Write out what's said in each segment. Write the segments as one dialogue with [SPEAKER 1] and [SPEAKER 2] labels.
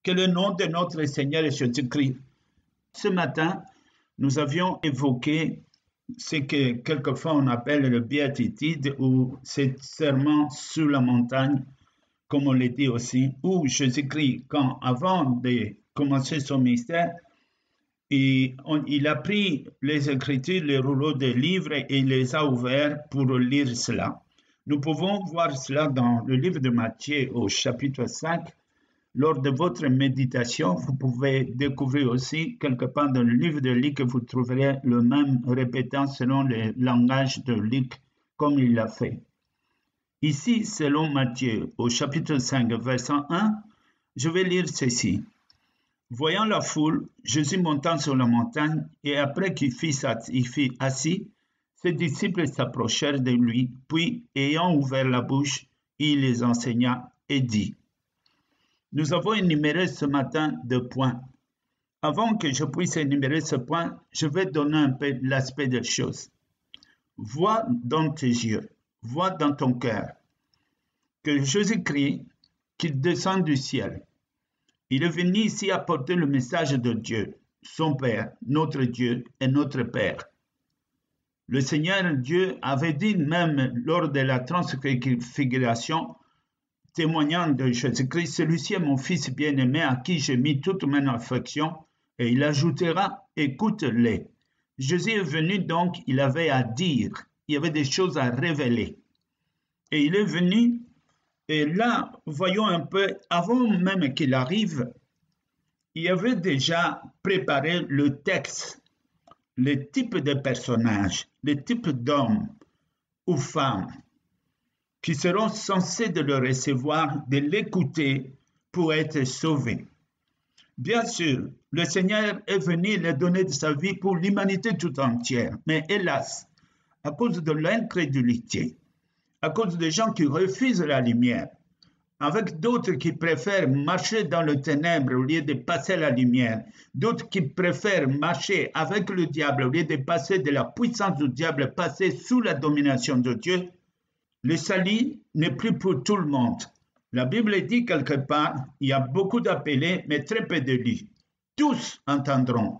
[SPEAKER 1] que le nom de notre Seigneur Jésus-Christ. Ce matin, nous avions évoqué ce que quelquefois on appelle le béatitude ou ce serment sur la montagne, comme on le dit aussi, où Jésus-Christ, avant de commencer son ministère, il a pris les Écritures, les rouleaux de livres et il les a ouverts pour lire cela. Nous pouvons voir cela dans le livre de Matthieu au chapitre 5. Lors de votre méditation, vous pouvez découvrir aussi quelque part dans le livre de Luc que vous trouverez le même répétant selon le langage de Luc comme il l'a fait. Ici, selon Matthieu, au chapitre 5, verset 1, je vais lire ceci. Voyant la foule, Jésus montant sur la montagne, et après qu'il fut assis, ses disciples s'approchèrent de lui, puis, ayant ouvert la bouche, il les enseigna et dit, nous avons énuméré ce matin 2 points. Avant que je puisse énumérer ce point, je vais donner un peu l'aspect des choses. Vois dans tes yeux, vois dans ton cœur, que Jésus-Christ, qu'il descend du ciel, il est venu ici apporter le message de Dieu, son Père, notre Dieu et notre Père. Le Seigneur Dieu avait dit même lors de la transfiguration, témoignant de Jésus-Christ, celui-ci est mon Fils bien-aimé à qui j'ai mis toute mon affection, et il ajoutera, écoute-les. Jésus est venu donc, il avait à dire, il y avait des choses à révéler. Et il est venu, et là, voyons un peu, avant même qu'il arrive, il avait déjà préparé le texte, le type de personnage, le type d'homme ou femme qui seront censés de le recevoir, de l'écouter pour être sauvés. Bien sûr, le Seigneur est venu le donner de sa vie pour l'humanité tout entière, mais hélas, à cause de l'incrédulité, à cause des gens qui refusent la lumière, avec d'autres qui préfèrent marcher dans le ténèbre au lieu de passer la lumière, d'autres qui préfèrent marcher avec le diable au lieu de passer de la puissance du diable, passer sous la domination de Dieu, le salut n'est plus pour tout le monde. La Bible dit quelque part, il y a beaucoup d'appelés, mais très peu d'élus. Tous entendront,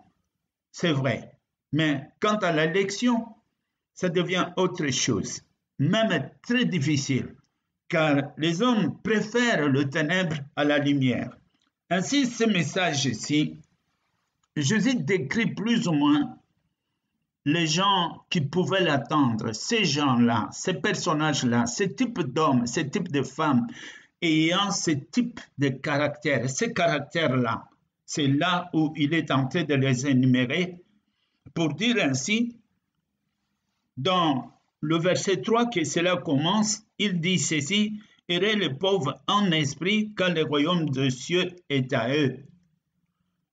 [SPEAKER 1] c'est vrai. Mais quant à l'élection, ça devient autre chose, même très difficile, car les hommes préfèrent le ténèbre à la lumière. Ainsi, ce message-ci, Jésus décrit plus ou moins les gens qui pouvaient l'attendre, ces gens-là, ces personnages-là, ce type d'hommes, ce type de femmes, ayant ce type de caractère, ces caractères-là, c'est là où il est tenté de les énumérer pour dire ainsi, dans le verset 3 que cela commence, il dit ceci, « Heureux les pauvres en esprit, car le royaume des cieux est à eux. »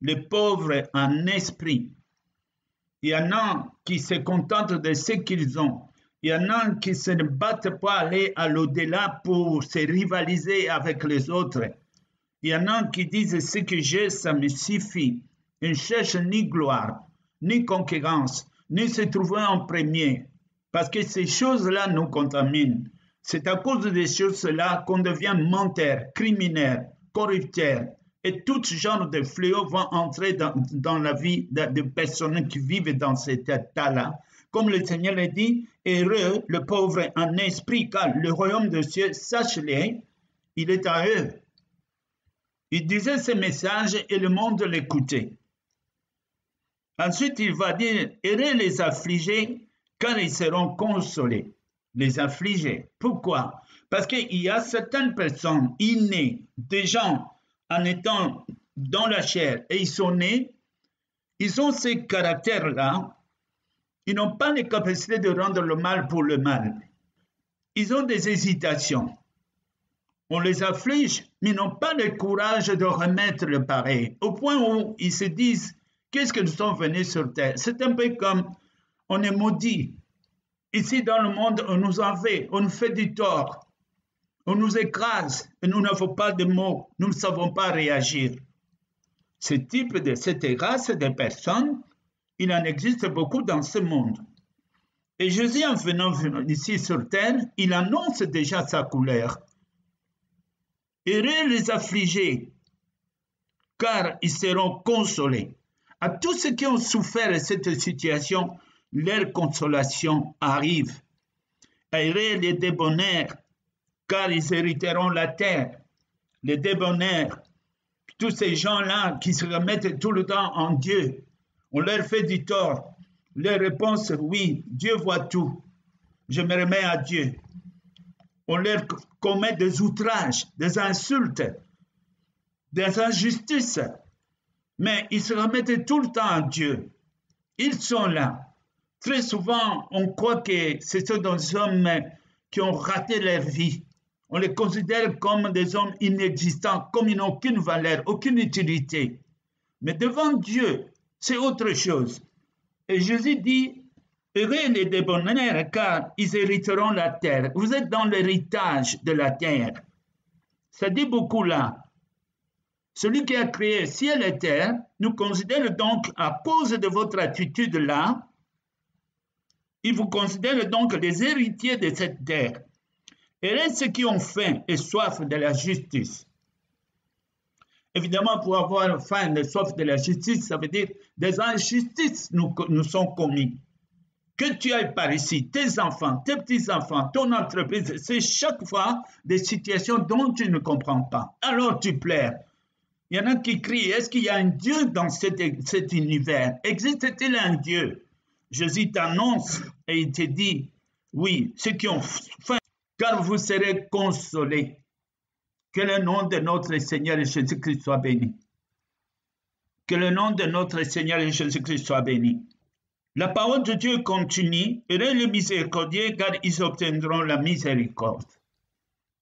[SPEAKER 1] Les pauvres en esprit. Il y en a qui se contentent de ce qu'ils ont. Il y en a qui se ne battent pas aller à l'au-delà pour se rivaliser avec les autres. Il y en a qui disent ce que j'ai, ça me suffit. Ils ne cherchent ni gloire, ni concurrence, ni se trouver en premier. Parce que ces choses-là nous contaminent. C'est à cause de ces choses-là qu'on devient menteur, criminel, corrupteur. Et tout genre de fléaux vont entrer dans la vie de personnes qui vivent dans cet état-là. Comme le Seigneur l'a dit, heureux le pauvre en esprit, car le royaume des cieux, sache-le, il est à eux. Il disait ce message et le monde l'écoutait. Ensuite, il va dire, heureux les affligés, car ils seront consolés. Les affligés. Pourquoi? Parce qu'il y a certaines personnes innées, des gens en étant dans la chair et ils sont nés, ils ont ces caractères-là, ils n'ont pas les capacités de rendre le mal pour le mal. Ils ont des hésitations. On les afflige, mais ils n'ont pas le courage de remettre le pareil, au point où ils se disent, qu'est-ce que nous sommes venus sur terre? C'est un peu comme, on est maudit. Ici dans le monde, on nous en fait, on nous fait du tort. On nous écrase et nous n'avons pas de mots, nous ne savons pas réagir. Cette race de personnes, il en existe beaucoup dans ce monde. Et Jésus, en venant ici sur terre, il annonce déjà sa couleur. Heureux les affligés, car ils seront consolés. À tous ceux qui ont souffert de cette situation, leur consolation arrive. Heureux les débonnaires, car ils hériteront la terre. Les débonnaires, tous ces gens-là qui se remettent tout le temps en Dieu, on leur fait du tort. Leur réponse, oui, Dieu voit tout. Je me remets à Dieu. On leur commet des outrages, des insultes, des injustices. Mais ils se remettent tout le temps à Dieu. Ils sont là. Très souvent, on croit que ce sont des hommes qui ont raté leur vie. On les considère comme des hommes inexistants, comme ils n'ont aucune valeur, aucune utilité. Mais devant Dieu, c'est autre chose. Et Jésus dit, heureux les débonnaires, car ils hériteront la terre. Vous êtes dans l'héritage de la terre. Ça dit beaucoup là. Celui qui a créé ciel et terre nous considère donc, à cause de votre attitude là, il vous considère donc les héritiers de cette terre. Et ceux qui ont faim et soif de la justice. Évidemment, pour avoir faim et soif de la justice, ça veut dire des injustices nous sont commis. Que tu ailles par ici, tes enfants, tes petits-enfants, ton entreprise, c'est chaque fois des situations dont tu ne comprends pas. Alors tu pleures. Il y en a qui crient, est-ce qu'il y a un Dieu dans cet univers? Existe-t-il un Dieu? Jésus t'annonce et il te dit, oui, ceux qui ont faim, car vous serez consolés. Que le nom de notre Seigneur Jésus-Christ soit béni. Que le nom de notre Seigneur Jésus-Christ soit béni. La parole de Dieu continue. Heureux les miséricordieux, car ils obtiendront la miséricorde.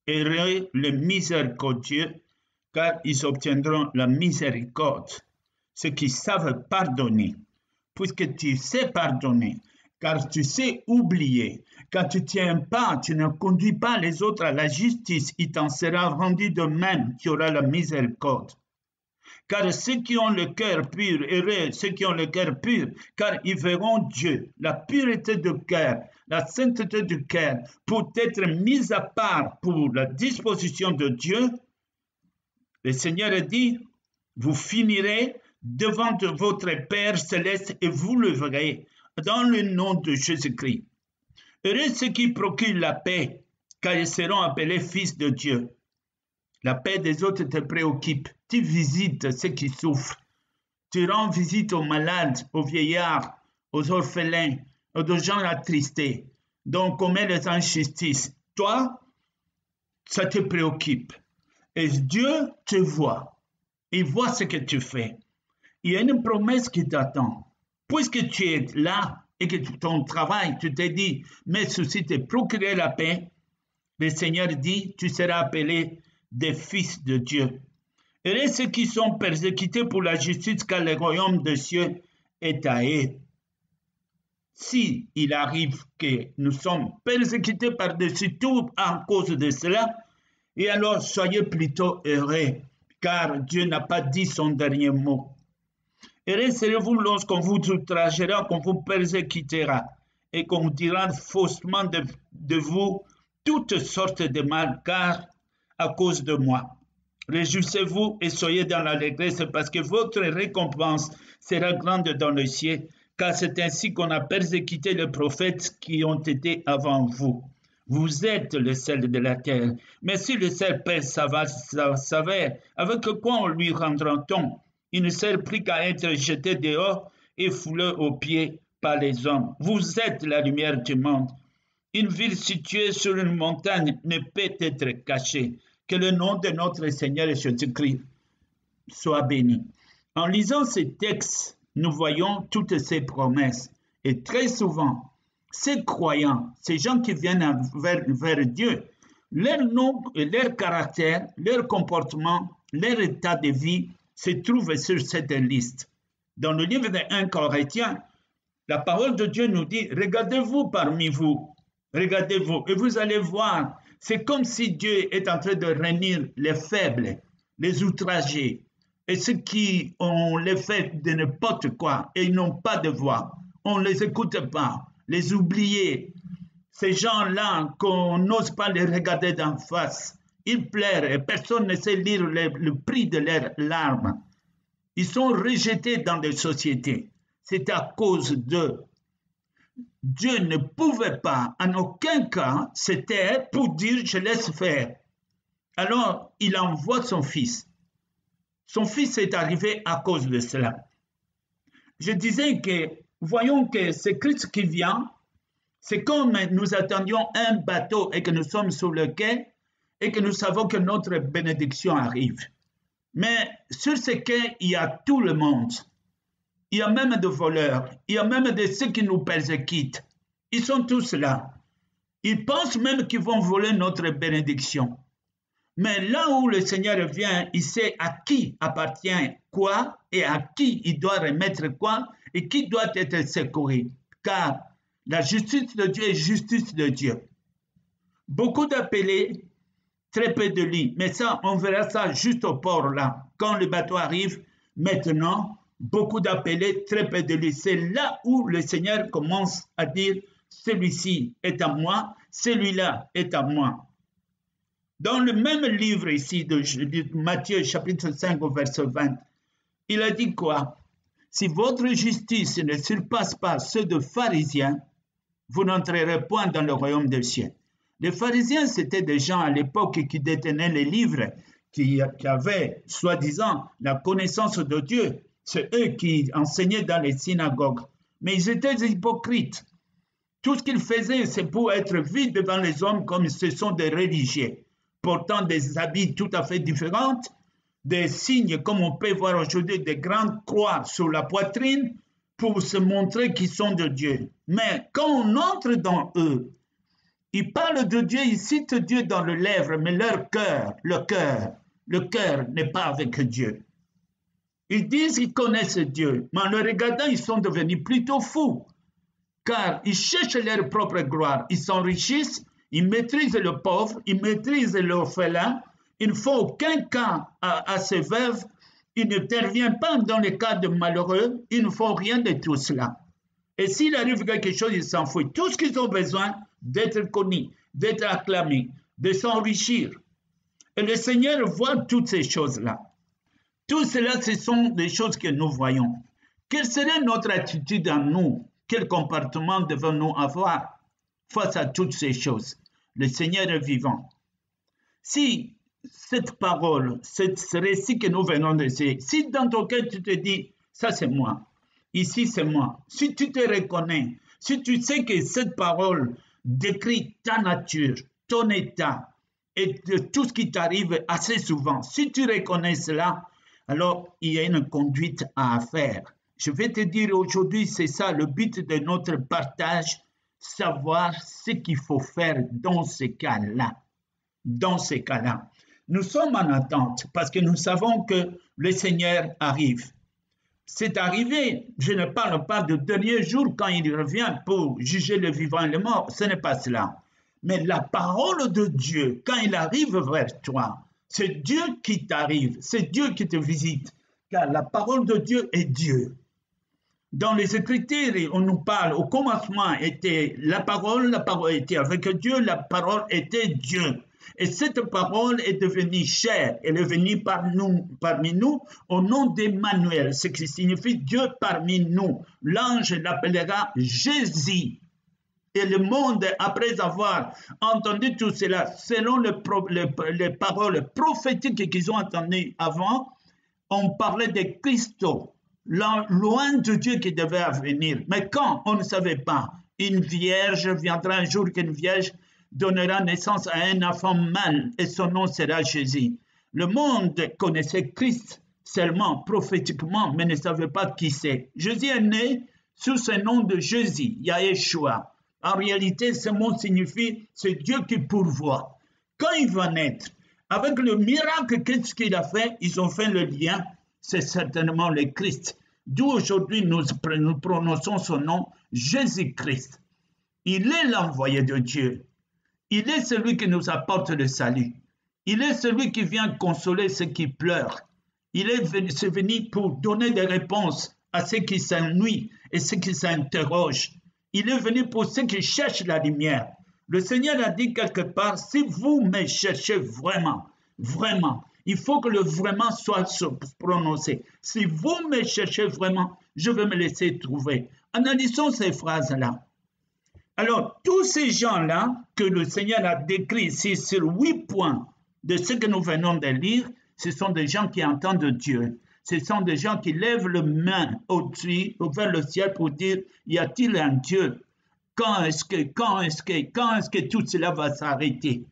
[SPEAKER 1] Heureux les miséricordieux, car ils obtiendront la miséricorde. Ceux qui savent pardonner, puisque tu sais pardonner, car tu sais oublier, car tu ne tiens pas, tu ne conduis pas les autres à la justice, il t'en sera rendu de même, tu auras la miséricorde. Car ceux qui ont le cœur pur, heureux, ceux qui ont le cœur pur, car ils verront Dieu, la pureté du cœur, la sainteté du cœur, pour être mis à part pour la disposition de Dieu. Le Seigneur dit, vous finirez devant votre Père céleste et vous le verrez dans le nom de Jésus-Christ. Heureux ceux qui procurent la paix, car ils seront appelés fils de Dieu. La paix des autres te préoccupe. Tu visites ceux qui souffrent. Tu rends visite aux malades, aux vieillards, aux orphelins, aux gens attristés, dont on commet les injustices. Toi, ça te préoccupe. Et Dieu te voit. Il voit ce que tu fais. Il y a une promesse qui t'attend. Puisque tu es là et que ton travail, tu t'es dit, mes soucis te procurer la paix, le Seigneur dit, tu seras appelé des fils de Dieu. Et ceux qui sont persécutés pour la justice, car le royaume des cieux est à eux. Si il arrive que nous sommes persécutés par-dessus tout à cause de cela, et alors soyez plutôt heureux, car Dieu n'a pas dit son dernier mot. Heureux serez-vous lorsqu'on vous outragera, qu'on vous persécutera, et qu'on dira faussement de vous toutes sortes de mal, car à cause de moi. Réjouissez-vous et soyez dans l'allégresse, parce que votre récompense sera grande dans le ciel, car c'est ainsi qu'on a persécuté les prophètes qui ont été avant vous. Vous êtes le sel de la terre. Mais si le sel perd sa saveur, avec quoi on lui rendra-t-on? Il ne sert plus qu'à être jeté dehors et foulé aux pieds par les hommes. Vous êtes la lumière du monde. Une ville située sur une montagne ne peut être cachée. Que le nom de notre Seigneur Jésus-Christ soit béni. En lisant ces textes, nous voyons toutes ces promesses. Et très souvent, ces croyants, ces gens qui viennent vers Dieu, leur nom, leur caractère, leur comportement, leur état de vie se trouvent sur cette liste. Dans le livre de 1 Corinthiens, la parole de Dieu nous dit, regardez-vous parmi vous, regardez-vous, et vous allez voir, c'est comme si Dieu est en train de réunir les faibles, les outragés, et ceux qui ont les fait de n'importe quoi, et ils n'ont pas de voix, on ne les écoute pas, les oubliés, ces gens-là qu'on n'ose pas les regarder d'en face, ils pleurent et personne ne sait lire le prix de leurs larmes. Ils sont rejetés dans des sociétés. C'est à cause d'eux. Dieu ne pouvait pas, en aucun cas, se taire pour dire « je laisse faire ». Alors, il envoie son fils. Son fils est arrivé à cause de cela. Je disais que, voyons que c'est Christ qui vient, c'est comme nous attendions un bateau et que nous sommes sur le quai et que nous savons que notre bénédiction arrive. Mais sur ce quai, il y a tout le monde. Il y a même des voleurs, il y a même de ceux qui nous persécutent. Ils sont tous là. Ils pensent même qu'ils vont voler notre bénédiction. Mais là où le Seigneur vient, il sait à qui appartient quoi et à qui il doit remettre quoi et qui doit être secouru. Car la justice de Dieu est justice de Dieu. Beaucoup d'appelés, très peu de lits. Mais ça, on verra ça juste au port là. Quand le bateau arrive, maintenant, beaucoup d'appelés, très peu de lits. C'est là où le Seigneur commence à dire, celui-ci est à moi, celui-là est à moi. Dans le même livre ici de Matthieu, chapitre 5, au verset 20, il a dit quoi? Si votre justice ne surpasse pas ceux de pharisiens, vous n'entrerez point dans le royaume des cieux. Les pharisiens, c'était des gens à l'époque qui détenaient les livres, qui avaient, soi-disant, la connaissance de Dieu. C'est eux qui enseignaient dans les synagogues. Mais ils étaient hypocrites. Tout ce qu'ils faisaient, c'est pour être vus devant les hommes comme ce sont des religieux, portant des habits tout à fait différents, des signes comme on peut voir aujourd'hui, des grandes croix sur la poitrine pour se montrer qu'ils sont de Dieu. Mais quand on entre dans eux, ils parlent de Dieu, ils citent Dieu dans les lèvres, mais leur cœur, le cœur n'est pas avec Dieu. Ils disent qu'ils connaissent Dieu, mais en le regardant, ils sont devenus plutôt fous, car ils cherchent leur propre gloire, ils s'enrichissent, ils maîtrisent le pauvre, ils maîtrisent l'orphelin, ils ne font aucun cas à ces veuves, ils n'interviennent pas dans les cas de malheureux, ils ne font rien de tout cela. Et s'il arrive quelque chose, ils s'en foutent. Tout ce qu'ils ont besoin, d'être connus, d'être acclamés, de s'enrichir. Et le Seigneur voit toutes ces choses-là. Tout cela, ce sont des choses que nous voyons. Quelle serait notre attitude en nous? Quel comportement devons-nous avoir face à toutes ces choses? Le Seigneur est vivant. Si cette parole, ce récit que nous venons de dire, si dans ton cœur tu te dis, ça c'est moi, ici c'est moi, si tu te reconnais, si tu sais que cette parole décrit ta nature, ton état et tout ce qui t'arrive assez souvent, si tu reconnais cela, alors il y a une conduite à faire. Je vais te dire aujourd'hui, c'est ça le but de notre partage, savoir ce qu'il faut faire dans ces cas-là. Dans ces cas-là, nous sommes en attente parce que nous savons que le Seigneur arrive. C'est arrivé, je ne parle pas de dernier jour quand il revient pour juger le vivant et le mort, ce n'est pas cela. Mais la parole de Dieu, quand il arrive vers toi, c'est Dieu qui t'arrive, c'est Dieu qui te visite, car la parole de Dieu est Dieu. Dans les Écritures, on nous parle, au commencement était la parole était avec Dieu, la parole était Dieu. Et cette parole est devenue chair, elle est venue parmi nous au nom d'Emmanuel, ce qui signifie Dieu parmi nous. L'ange l'appellera Jésus. Et le monde, après avoir entendu tout cela, selon les paroles prophétiques qu'ils ont entendues avant, on parlait de Christ, loin de Dieu qui devait venir. Mais quand on ne savait pas, une vierge viendra un jour qu'une vierge donnera naissance à un enfant mâle et son nom sera Jésus. Le monde connaissait Christ seulement prophétiquement, mais ne savait pas qui c'est. Jésus est né sous ce nom de Jésus, Yahshua. En réalité, ce mot signifie c'est Dieu qui pourvoit. Quand il va naître, avec le miracle, qu'est-ce qu'il a fait? Ils ont fait le lien, c'est certainement le Christ. D'où aujourd'hui nous prononçons son nom, Jésus-Christ. Il est l'envoyé de Dieu. Il est celui qui nous apporte le salut. Il est celui qui vient consoler ceux qui pleurent. Il est venu pour donner des réponses à ceux qui s'ennuient et ceux qui s'interrogent. Il est venu pour ceux qui cherchent la lumière. Le Seigneur a dit quelque part, si vous me cherchez vraiment, vraiment, Il faut que le vraiment soit prononcé. Si vous me cherchez vraiment, je vais me laisser trouver. Analysons ces phrases-là. Alors, tous ces gens-là que le Seigneur a décrits ici sur 8 points de ce que nous venons de lire, ce sont des gens qui entendent Dieu. Ce sont des gens qui lèvent le main au-dessus, vers le ciel pour dire, y a-t-il un Dieu? Quand est-ce que tout cela va s'arrêter?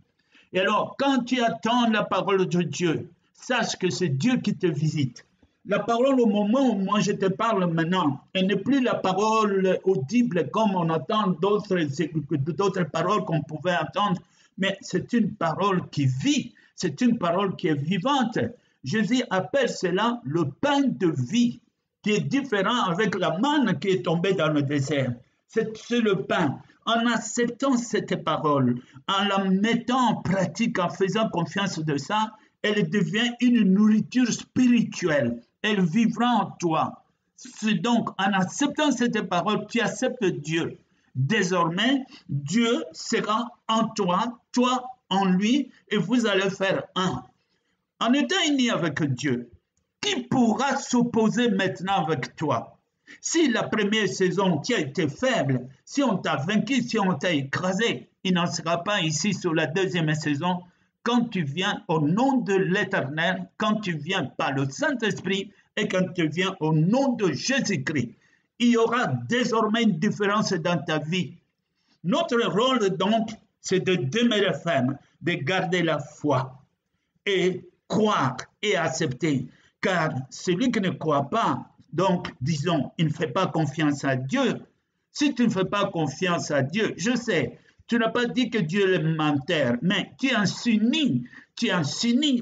[SPEAKER 1] Et alors, quand tu attends la parole de Dieu, sache que c'est Dieu qui te visite. La parole au moment où moi je te parle maintenant, elle n'est plus la parole audible comme on entend d'autres paroles qu'on pouvait entendre, mais c'est une parole qui vit, c'est une parole qui est vivante. Jésus appelle cela le pain de vie, qui est différent avec la manne qui est tombée dans le désert. C'est le pain. En acceptant cette parole, en la mettant en pratique, en faisant confiance de ça, elle devient une nourriture spirituelle. Elle vivra en toi. Donc, en acceptant cette parole, tu acceptes Dieu. Désormais, Dieu sera en toi, toi en lui, et vous allez faire un. En étant unis avec Dieu, qui pourra s'opposer maintenant avec toi? Si la première saison, tu as été faible, si on t'a vaincu, si on t'a écrasé, il n'en sera pas ici sur la deuxième saison. Quand tu viens au nom de l'Éternel, quand tu viens par le Saint-Esprit et quand tu viens au nom de Jésus-Christ, il y aura désormais une différence dans ta vie. Notre rôle donc, c'est de demeurer ferme, de garder la foi et croire et accepter. Car celui qui ne croit pas, donc disons, il ne fait pas confiance à Dieu. Si tu ne fais pas confiance à Dieu, je sais, tu n'as pas dit que Dieu est menteur, mais tu insinues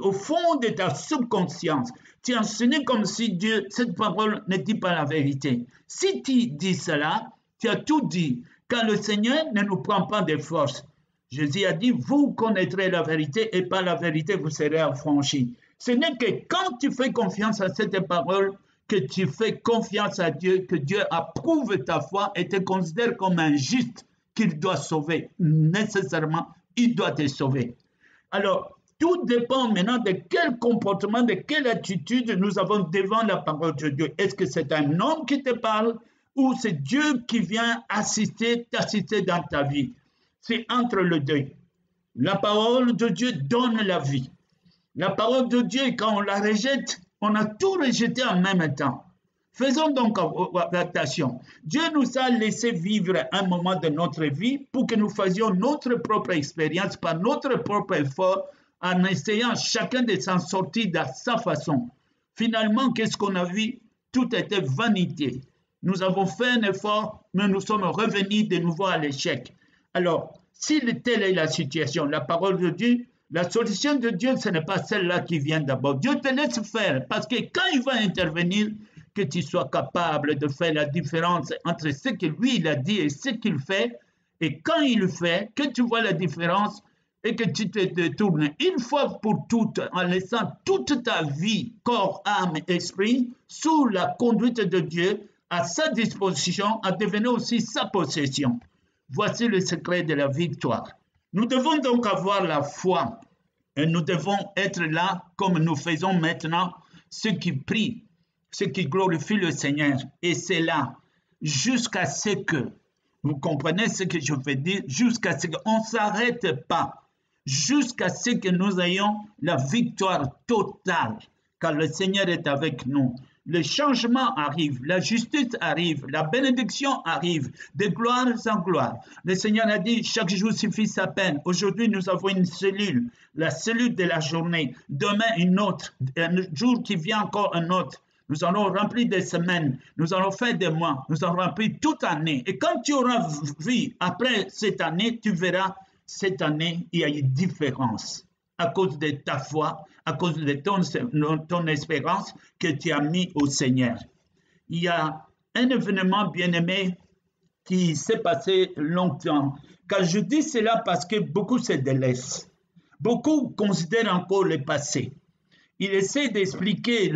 [SPEAKER 1] au fond de ta subconscience. Tu insinues comme si Dieu, cette parole ne dit pas la vérité. Si tu dis cela, tu as tout dit, car le Seigneur ne nous prend pas de force. Jésus a dit, vous connaîtrez la vérité et par la vérité vous serez affranchis. Ce n'est que quand tu fais confiance à cette parole, que tu fais confiance à Dieu, que Dieu approuve ta foi et te considère comme un juste qu'il doit sauver. Nécessairement, il doit te sauver. Alors, tout dépend maintenant de quel comportement, de quelle attitude nous avons devant la parole de Dieu. Est-ce que c'est un homme qui te parle ou c'est Dieu qui vient t'assister dans ta vie? C'est entre les deux. La parole de Dieu donne la vie. La parole de Dieu, quand on la rejette, on a tout rejeté en même temps. Faisons donc attention. Dieu nous a laissé vivre un moment de notre vie pour que nous faisions notre propre expérience par notre propre effort en essayant chacun de s'en sortir de sa façon. Finalement, qu'est-ce qu'on a vu? Tout était vanité. Nous avons fait un effort, mais nous sommes revenus de nouveau à l'échec. Alors, si telle est la situation, la parole de Dieu, la solution de Dieu, ce n'est pas celle-là qui vient d'abord. Dieu te laisse faire parce que quand il va intervenir, que tu sois capable de faire la différence entre ce que lui il a dit et ce qu'il fait. Et quand il le fait, que tu vois la différence et que tu te détournes une fois pour toutes en laissant toute ta vie, corps, âme, esprit, sous la conduite de Dieu, à sa disposition, à devenir aussi sa possession. Voici le secret de la victoire. Nous devons donc avoir la foi et nous devons être là comme nous faisons maintenant, ceux qui prient, ceux qui glorifient le Seigneur. Et c'est là, jusqu'à ce que, vous comprenez ce que je veux dire, jusqu'à ce qu'on ne s'arrête pas, jusqu'à ce que nous ayons la victoire totale, car le Seigneur est avec nous. Le changement arrive, la justice arrive, la bénédiction arrive, de gloire en gloire. Le Seigneur a dit, chaque jour suffit sa peine. Aujourd'hui, nous avons une cellule, la cellule de la journée. Demain, une autre. Un jour qui vient encore un autre. Nous allons remplir des semaines, nous allons faire des mois, nous allons remplir toute année. Et quand tu auras vu après cette année, tu verras, cette année, il y a une différence à cause de ta foi, à cause de ton espérance que tu as mis au Seigneur. Il y a un événement bien-aimé qui s'est passé longtemps. Quand je dis cela parce que beaucoup se délaissent. Beaucoup considèrent encore le passé. Il essaie d'expliquer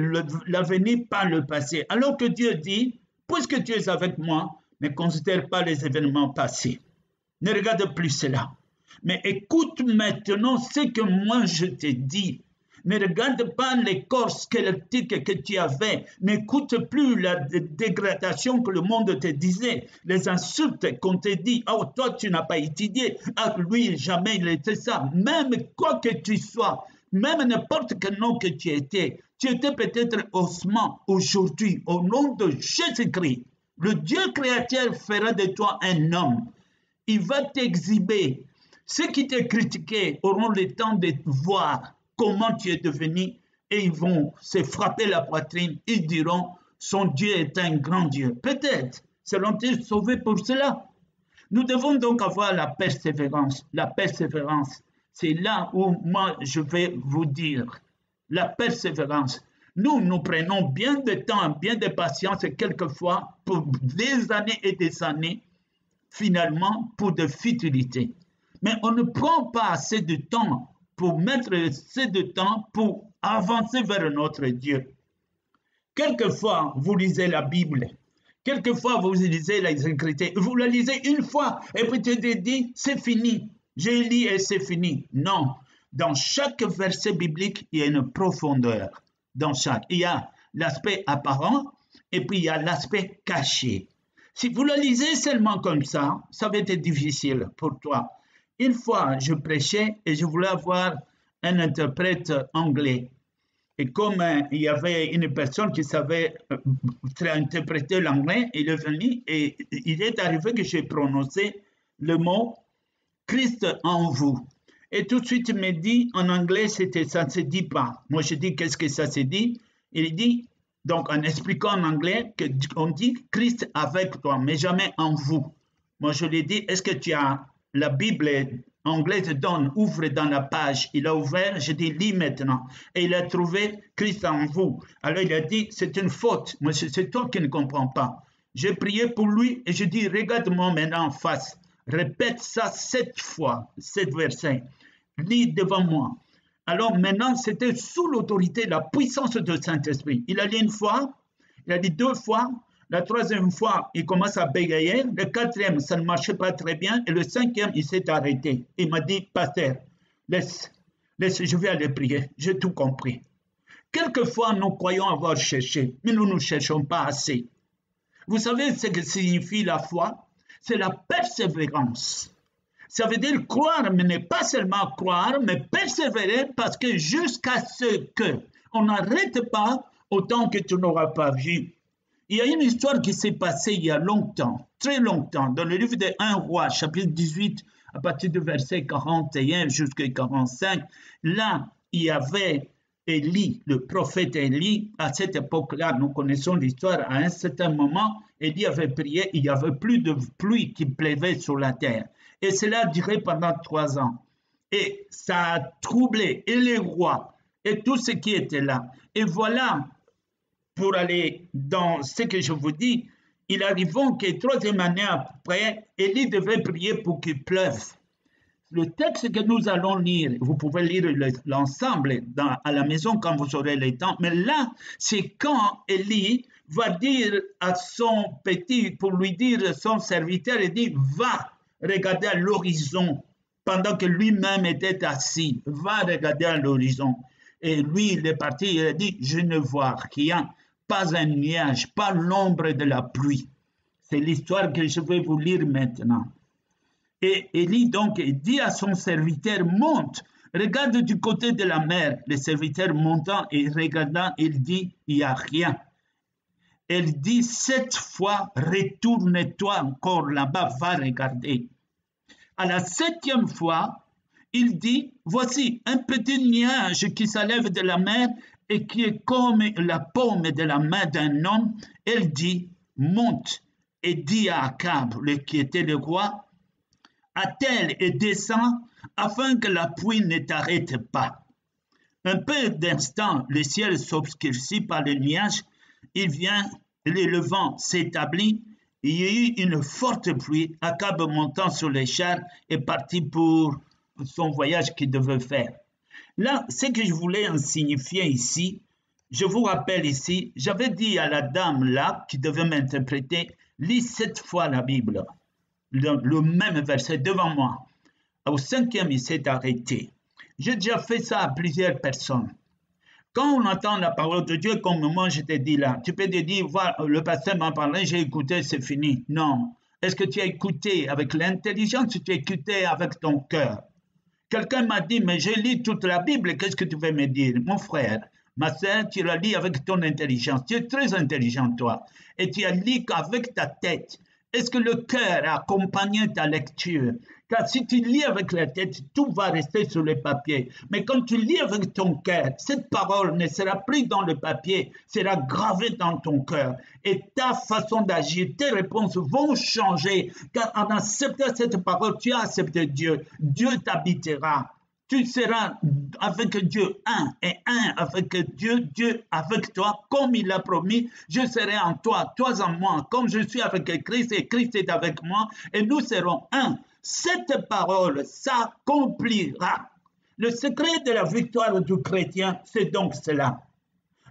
[SPEAKER 1] l'avenir par le passé. Alors que Dieu dit, puisque tu es avec moi, ne considère pas les événements passés. Ne regarde plus cela. Mais écoute maintenant ce que moi je te dis. Ne regarde pas l'écorce squelettique que tu avais. N'écoute plus la dégradation que le monde te disait. Les insultes qu'on te dit. Oh, toi, tu n'as pas étudié. Ah, lui, jamais il était ça. Même quoi que tu sois, même n'importe quel nom que tu étais peut-être osement aujourd'hui, au nom de Jésus-Christ. Le Dieu créateur fera de toi un homme. Il va t'exhiber. Ceux qui te critiquaient auront le temps de voir comment tu es devenu et ils vont se frapper la poitrine. Ils diront, son Dieu est un grand Dieu. Peut-être seront-ils sauvés pour cela. Nous devons donc avoir la persévérance. La persévérance, c'est là où moi je vais vous dire. La persévérance. Nous prenons bien de temps, bien de patience et quelquefois pour des années et des années, finalement pour de futilités. Mais on ne prend pas assez de temps pour mettre assez de temps pour avancer vers notre Dieu. Quelquefois, vous lisez la Bible. Quelquefois, vous lisez les Écritures. Vous la lisez une fois et puis tu te dis, c'est fini. J'ai lu et c'est fini. Non. Dans chaque verset biblique, il y a une profondeur. Dans chaque. Il y a l'aspect apparent et puis il y a l'aspect caché. Si vous le lisez seulement comme ça va être difficile pour toi. Une fois, je prêchais et je voulais avoir un interprète anglais. Et comme il y avait une personne qui savait interpréter l'anglais, il est venu et il est arrivé que j'ai prononcé le mot Christ en vous. Et tout de suite, il me dit en anglais, ça ne se dit pas. Moi, je dis, qu'est-ce que ça se dit? Il dit, donc en expliquant en anglais, qu'on dit Christ avec toi, mais jamais en vous. Moi, je lui ai dit, est-ce que tu as la Bible anglaise donne, ouvre dans la page. Il a ouvert, je dis, lis maintenant. Et il a trouvé Christ en vous. Alors il a dit, c'est une faute. Moi, c'est toi qui ne comprends pas. J'ai prié pour lui et je dis, regarde-moi maintenant en face. Répète ça 7 fois, 7 versets. Lis devant moi. Alors maintenant, c'était sous l'autorité, la puissance du Saint-Esprit. Il a dit une fois, il a dit 2 fois. La 3e fois, il commence à bégayer. Le 4e, ça ne marchait pas très bien. Et le 5e, il s'est arrêté. Il m'a dit, pasteur, laisse, je vais aller prier. J'ai tout compris. Quelquefois, nous croyons avoir cherché, mais nous ne cherchons pas assez. Vous savez ce que signifie la foi? C'est la persévérance. Ça veut dire croire, mais ne pas seulement croire, mais persévérer parce que jusqu'à ce qu'on n'arrête pas autant que tu n'auras pas vu. Il y a une histoire qui s'est passée il y a longtemps, très longtemps, dans le livre de 1 Roi, chapitre 18, à partir du verset 41 jusqu'à 45. Là, il y avait Élie, le prophète Élie. À cette époque-là, nous connaissons l'histoire. À un certain moment, Élie avait prié, il n'y avait plus de pluie qui pleuvait sur la terre. Et cela a duré pendant 3 ans. Et ça a troublé et les rois et tout ce qui était là. Et voilà, pour aller dans ce que je vous dis, il arrivant que 3e année après, Élie devait prier pour qu'il pleuve. Le texte que nous allons lire, vous pouvez lire l'ensemble à la maison quand vous aurez le temps, mais là, c'est quand Élie va dire à son petit, pour lui dire à son serviteur, il dit, va regarder à l'horizon, pendant que lui-même était assis, va regarder à l'horizon. Et lui, il est parti, il a dit, je ne vois rien. Pas un nuage, pas l'ombre de la pluie. C'est l'histoire que je vais vous lire maintenant. Et Élie donc dit à son serviteur, monte, regarde du côté de la mer. Le serviteur montant et regardant, il dit, il n'y a rien. Elle dit 7 fois, retourne-toi encore là-bas, va regarder. À la 7e fois, il dit, voici un petit nuage qui s'élève de la mer et qui est comme la paume de la main d'un homme. Elle dit, monte et dit à Akab, qui était le roi, attelle et descend afin que la pluie ne t'arrête pas. Un peu d'instant, le ciel s'obscurcit par le nuage, il vient, le vent s'établit, il y a eu une forte pluie, Akab montant sur les chars est parti pour son voyage qu'il devait faire. Là, ce que je voulais en signifier ici, je vous rappelle ici, j'avais dit à la dame là, qui devait m'interpréter, lis 7 fois la Bible, le même verset devant moi. Au 5e, il s'est arrêté. J'ai déjà fait ça à plusieurs personnes. Quand on entend la parole de Dieu, comme moi je t'ai dit là, tu peux te dire, voilà, le pasteur m'a parlé, j'ai écouté, c'est fini. Non. Est-ce que tu as écouté avec l'intelligence ou tu as écouté avec ton cœur? Quelqu'un m'a dit, mais je lis toute la Bible, qu'est-ce que tu veux me dire? Mon frère, ma soeur, tu la lis avec ton intelligence. Tu es très intelligent, toi. Et tu la lis qu'avec ta tête. Est-ce que le cœur a accompagné ta lecture? Car si tu lis avec la tête, tout va rester sur le papier. Mais quand tu lis avec ton cœur, cette parole ne sera plus dans le papier, sera gravée dans ton cœur. Et ta façon d'agir, tes réponses vont changer. Car en acceptant cette parole, tu as accepté Dieu. Dieu t'habitera. Tu seras avec Dieu un et un avec Dieu, Dieu avec toi, comme il l'a promis, je serai en toi, toi en moi, comme je suis avec Christ et Christ est avec moi, et nous serons un. Cette parole s'accomplira. Le secret de la victoire du chrétien, c'est donc cela.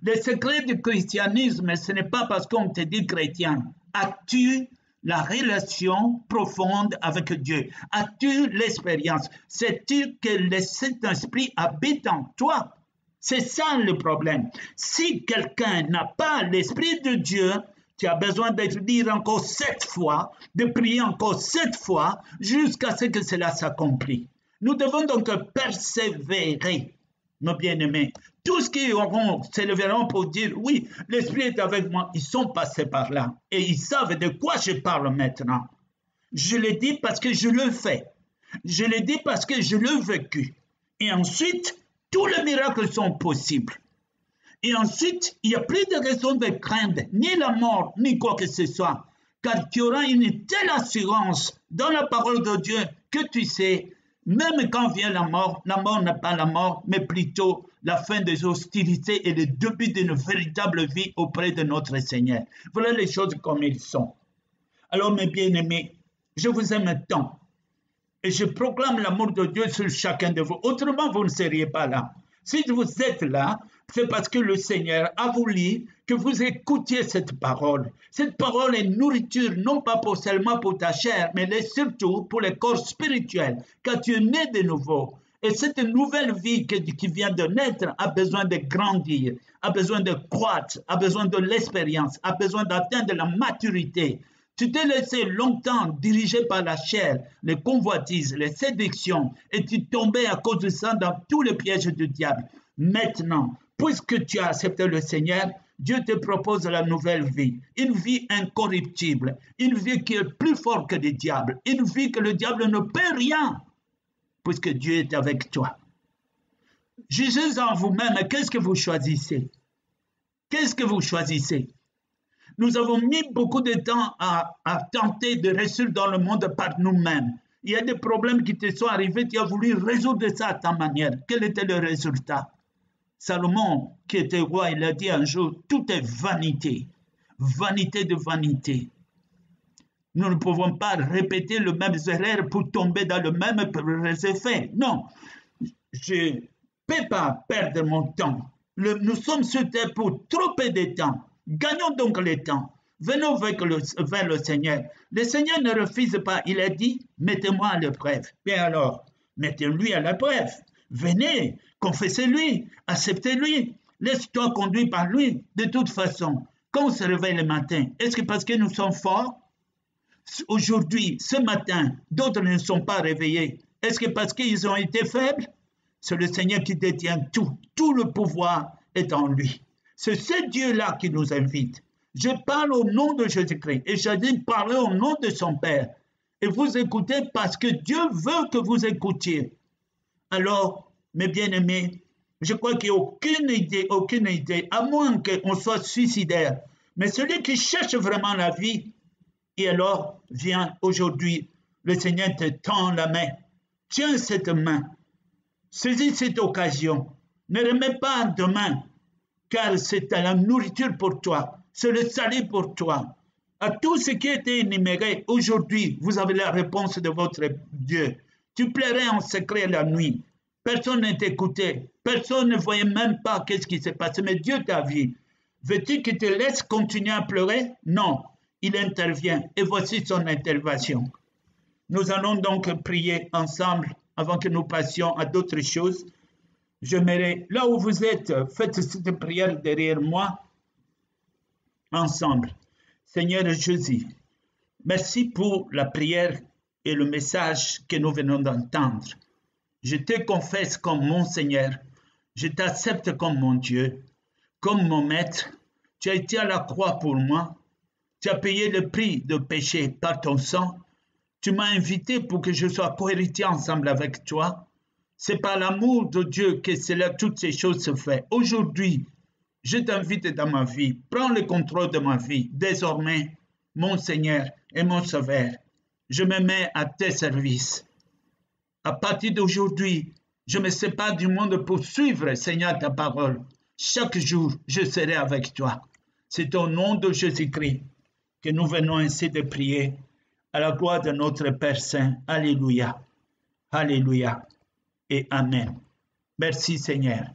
[SPEAKER 1] Le secret du christianisme, ce n'est pas parce qu'on te dit chrétien. As-tu la relation profonde avec Dieu? As-tu l'expérience? Sais-tu que le Saint-Esprit habite en toi? C'est ça le problème. Si quelqu'un n'a pas l'Esprit de Dieu, tu as besoin de dire encore 7 fois, de prier encore 7 fois, jusqu'à ce que cela s'accomplisse. Nous devons donc persévérer, nos bien-aimés. Tous qui s'élèveront pour dire, oui, l'Esprit est avec moi, ils sont passés par là. Et ils savent de quoi je parle maintenant. Je le dis parce que je le fais. Je le dis parce que je l'ai vécu. Et ensuite, tous les miracles sont possibles. Et ensuite, il n'y a plus de raison de craindre ni la mort, ni quoi que ce soit. Car tu auras une telle assurance dans la parole de Dieu que tu sais, même quand vient la mort n'est pas la mort, mais plutôt la fin des hostilités et le début d'une véritable vie auprès de notre Seigneur. Voilà les choses comme elles sont. Alors, mes bien-aimés, je vous aime tant. Et je proclame l'amour de Dieu sur chacun de vous. Autrement, vous ne seriez pas là. Si vous êtes là, c'est parce que le Seigneur a voulu que vous écoutiez cette parole. Cette parole est nourriture, non pas seulement pour ta chair, mais surtout pour le corps spirituel, car tu es né de nouveau. Et cette nouvelle vie qui vient de naître a besoin de grandir, a besoin de croître, a besoin de l'expérience, a besoin d'atteindre la maturité. Tu t'es laissé longtemps diriger par la chair, les convoitises, les séductions, et tu tombais à cause de ça dans tous les pièges du diable. Maintenant, puisque tu as accepté le Seigneur, Dieu te propose la nouvelle vie, une vie incorruptible, une vie qui est plus forte que le diable, une vie que le diable ne peut rien, puisque Dieu est avec toi. Jugez en vous-même, qu'est-ce que vous choisissez? Qu'est-ce que vous choisissez? Nous avons mis beaucoup de temps à tenter de réussir dans le monde par nous-mêmes. Il y a des problèmes qui te sont arrivés, tu as voulu résoudre ça à ta manière. Quel était le résultat? Salomon, qui était roi, il a dit un jour, tout est vanité, vanité de vanité. Nous ne pouvons pas répéter le même erreur pour tomber dans le même effet. Non, je ne peux pas perdre mon temps. Nous sommes sur terre pour trop peu de temps. Gagnons donc le temps. Venons vers le Seigneur. Le Seigneur ne refuse pas. Il a dit, mettez-moi à l'épreuve. Bien alors, mettez-lui à l'épreuve. Venez, confessez-lui, acceptez-lui. Laisse-toi conduire par lui. De toute façon, quand on se réveille le matin, est-ce que parce que nous sommes forts? Aujourd'hui, ce matin, d'autres ne sont pas réveillés. Est-ce que parce qu'ils ont été faibles? C'est le Seigneur qui détient tout. Tout le pouvoir est en lui. C'est ce Dieu-là qui nous invite. Je parle au nom de Jésus-Christ et j'ai dit parler au nom de son Père. Et vous écoutez parce que Dieu veut que vous écoutiez. Alors, mes bien-aimés, je crois qu'il n'y a aucune idée, à moins qu'on soit suicidaire. Mais celui qui cherche vraiment la vie, et alors viens aujourd'hui, le Seigneur te tend la main. Tiens cette main. Saisis cette occasion. Ne remets pas demain, car c'est la nourriture pour toi. C'est le salut pour toi. À tout ce qui a été énuméré, aujourd'hui, vous avez la réponse de votre Dieu. Tu plairais en secret la nuit. Personne ne t'écoutait. Personne ne voyait même pas qu'est-ce qui s'est passé. Mais Dieu t'a vu. Veux-tu qu'il te laisse continuer à pleurer? Non. Il intervient. Et voici son intervention. Nous allons donc prier ensemble avant que nous passions à d'autres choses. J'aimerais, là où vous êtes, faites cette prière derrière moi, ensemble. Seigneur Jésus, merci pour la prière et le message que nous venons d'entendre. Je te confesse comme mon Seigneur, je t'accepte comme mon Dieu, comme mon Maître. Tu as été à la croix pour moi, tu as payé le prix de péché par ton sang, tu m'as invité pour que je sois cohéritier ensemble avec toi. C'est par l'amour de Dieu que toutes ces choses se font. Aujourd'hui, je t'invite dans ma vie, prends le contrôle de ma vie. Désormais, mon Seigneur et mon Sauveur, je me mets à tes services. À partir d'aujourd'hui, je me sépare du monde pour suivre, Seigneur, ta parole. Chaque jour, je serai avec toi. C'est au nom de Jésus-Christ que nous venons ainsi de prier, à la gloire de notre Père Saint. Alléluia. Alléluia. Et Amen. Merci, Seigneur.